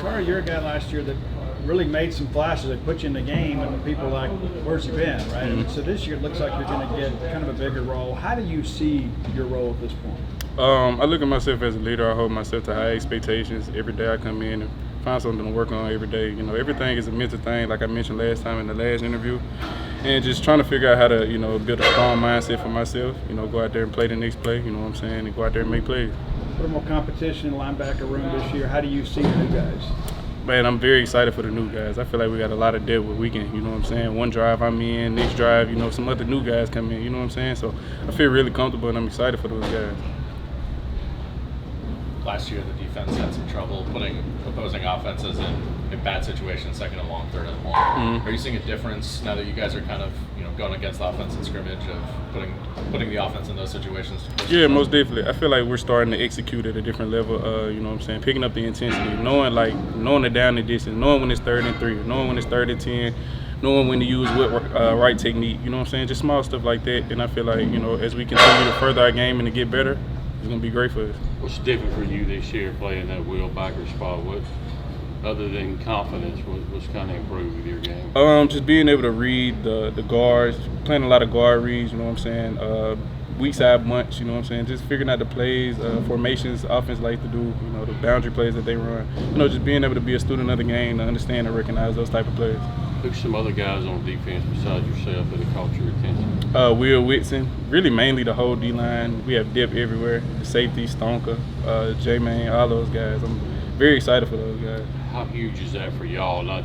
Zakari, you're a guy last year that really made some flashes that put you in the game, and people like, where's he been, right? And so this year it looks like you're going to get kind of a bigger role. How do you see your role at this point? I look at myself as a leader. I hold myself to high expectations. Every day I come in and find something to work on every day. You know, everything is a mental thing, like I mentioned last time in the last interview. And just trying to figure out how to, you know, build a strong mindset for myself. You know, go out there and play the next play, you know what I'm saying, and go out there and make plays. A little more competition in the linebacker room this year. How do you see the new guys? Man, I'm very excited for the new guys. I feel like we got a lot of depth where we can, you know what I'm saying, one drive I'm in, next drive, you know, some other new guys come in, you know what I'm saying? So I feel really comfortable and I'm excited for those guys. Last year, the defense had some trouble putting opposing offenses in bad situations, second and long, third and long. Are you seeing a difference now that you guys are kind of, you know, going against the offense in scrimmage of putting the offense in those situations? Yeah, most definitely. I feel like we're starting to execute at a different level. You know what I'm saying? Picking up the intensity, knowing the down and distance, knowing when it's 3rd and 3, knowing when it's 3rd and 10, knowing when to use what right technique. You know what I'm saying? Just small stuff like that. And I feel like, you know, as we continue to further our game and to get better, it's going to be great for us. What's different for you this year playing that wheel backer spot? What, other than confidence, what's kind of improved with your game? Just being able to read the guards, playing a lot of guard reads, you know what I'm saying, weak side bunch, you know what I'm saying, just figuring out the plays, formations offense like to do, you know, the boundary plays that they run. You know, just being able to be a student of the game, to understand and recognize those type of plays. Who's some other guys on defense besides yourself that have caught your attention? Will Whitson, really mainly the whole D-line. We have depth everywhere. The safety, Stonka, J-Man, all those guys. I'm very excited for those guys. How huge is that for y'all? I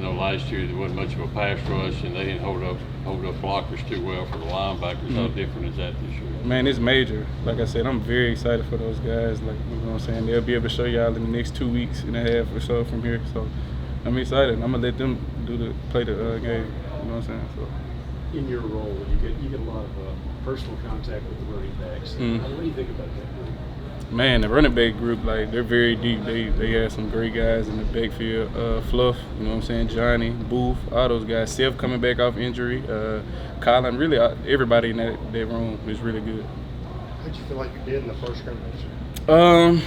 know last year there wasn't much of a pass rush and they didn't hold up blockers too well for the linebackers. How different is that this year? Man, it's major. Like I said, I'm very excited for those guys. Like, you know what I'm saying, they'll be able to show y'all in the next 2 weeks and a half or so from here. So I'm excited. I'm gonna let them play the game. You know what I'm saying? So. In your role, you get a lot of personal contact with the running backs. What do you think about that group? Man, the running back group, like, they're very deep. They have some great guys in the backfield. Fluff, you know what I'm saying, Johnny, Booth, all those guys. Seth coming back off injury. Colin, really everybody in that room is really good. How'd you feel like you did in the first scrimmage?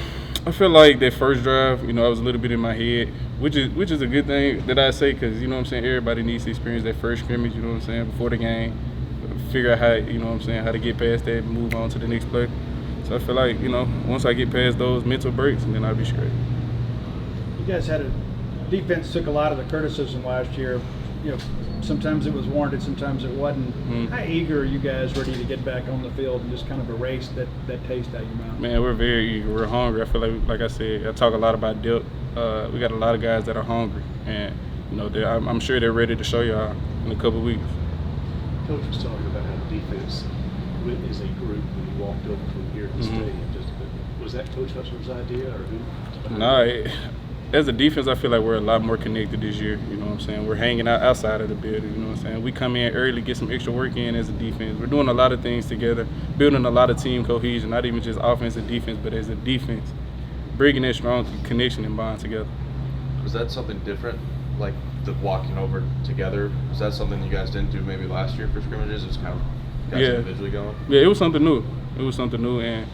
I feel like that first drive, you know, I was a little bit in my head, which is a good thing that I say, because, you know what I'm saying, everybody needs to experience that first scrimmage, you know what I'm saying, before the game, figure out how, you know what I'm saying, how to get past that and move on to the next play. So I feel like, you know, once I get past those mental breaks, then I'll be straight. You guys had defense took a lot of the criticism last year. You know, sometimes it was warranted, sometimes it wasn't. How eager are you guys ready to get back on the field and just kind of erase that taste out of your mouth? Man, we're very eager. We're hungry. I feel like I said, I talk a lot about depth. We got a lot of guys that are hungry, and, you know, I'm sure they're ready to show y'all in a couple of weeks. Coach was talking about how the defense is a group when you walked over from here to the stadium. Was that Coach Hutchin's idea, or who? No, as a defense, I feel like we're a lot more connected this year. You know what I'm saying? We're hanging out outside of the building. You know what I'm saying? We come in early, get some extra work in as a defense. We're doing a lot of things together, building a lot of team cohesion, not even just offense and defense, but as a defense, bringing that strong connection and bond together. Was that something different, like the walking over together? Was that something you guys didn't do maybe last year for scrimmages? It was kind of guys individually going? Yeah, it was something new. And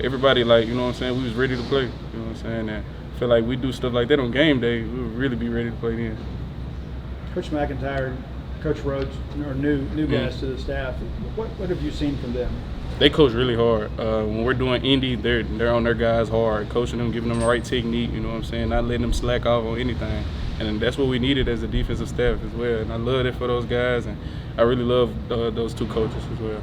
everybody, like, you know what I'm saying, we was ready to play. You know what I'm saying? And I feel like we do stuff like that on game day, we would really be ready to play then. Coach McIntyre, Coach Rhodes are new guys to the staff. What have you seen from them? They coach really hard. When we're doing Indy, they're on their guys hard, coaching them, giving them the right technique, you know what I'm saying, not letting them slack off on anything. And that's what we needed as a defensive staff as well. And I love it for those guys, and I really love those two coaches as well.